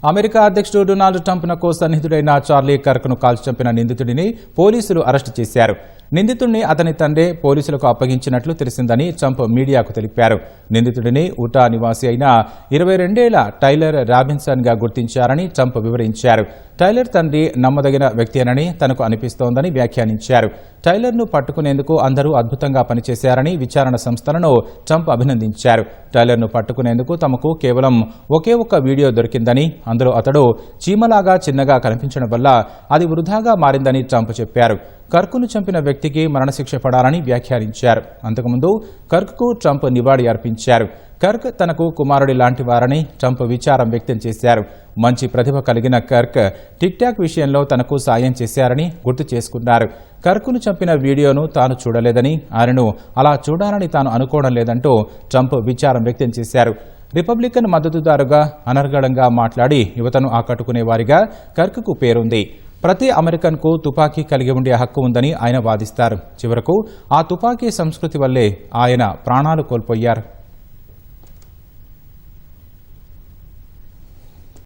America అధ్యక్షుడు Donald ట్రంప్నకు సన్నిహితుడైన Charlie కర్క్ను కాల్చి చంపిన నిందితుడిని పోలీసులు అరెస్టు చేశారు. నిందితుడిని అతని తండ్రి పోలీసులకు అప్పగించినట్లు తెలిసిందని ట్రంప్ మీడియాకు తెలిపారు. నిందితుడిని ఉటా నివాసి అయిన 22 ఏళ్ల టైలర్ రాబిన్సన్గా గుర్తించారని ట్రంప్ వివరించారు. టైలర్ తండ్రి నమ్మదగిన వ్యక్తేనని తనకు అనిపిస్తోందని వ్యాఖ్యానించారు. టైలర్ను పట్టుకునేందుకు అందరూ అద్భుతంగా పనిచేశారని విచారణ సంస్థలను ట్రంప్ అభినందించారు. టైలర్ను పట్టుకునేందుకు తమకు కేవలం ఒకే ఒక్క వీడియో దొరికిందని, అందులో అతడు చీమలాగా చిన్నగా కనిపించడం వల్ల అది వృధాగా మారిందని ట్రంప్ చెప్పారు. కర్క్ను చంపిన వ్యక్తికి మరణశిక్ష పడాలని వ్యాఖ్యానించారు. అంతకుముందు కర్క్కు ట్రంప్ నివాళి అర్పించారు. కర్క్ తనకు కుమారుడి లాంటి వారని ట్రంప్ విచారం వ్యక్తం చేశారు. మంచి ప్రతిభ కలిగిన కర్క్ టిక్టాక్ విషయంలో తనకు సాయం చేశారని గుర్తు చేసుకున్నారు. కర్క్ను చంపిన వీడియోను తాను చూడలేదని, ఆయనను అలా చూడాలని తాను అనుకోవడం లేదంటూ ట్రంప్ విచారం వ్యక్తం చేశారు. రిపబ్లికన్ మద్దతుదారుగా అనర్గళంగా మాట్లాడి యువతను ఆకట్టుకునే వారిగా కర్క్కు పేరుంది. ప్రతి అమెరికన్కు తుపాకీ కలిగి ఉండే హక్కు ఉందని ఆయన వాదిస్తారు. చివరకు ఆ తుపాకీ సంస్కృతి వల్లే ఆయన ప్రాణాలు కోల్పోయారు.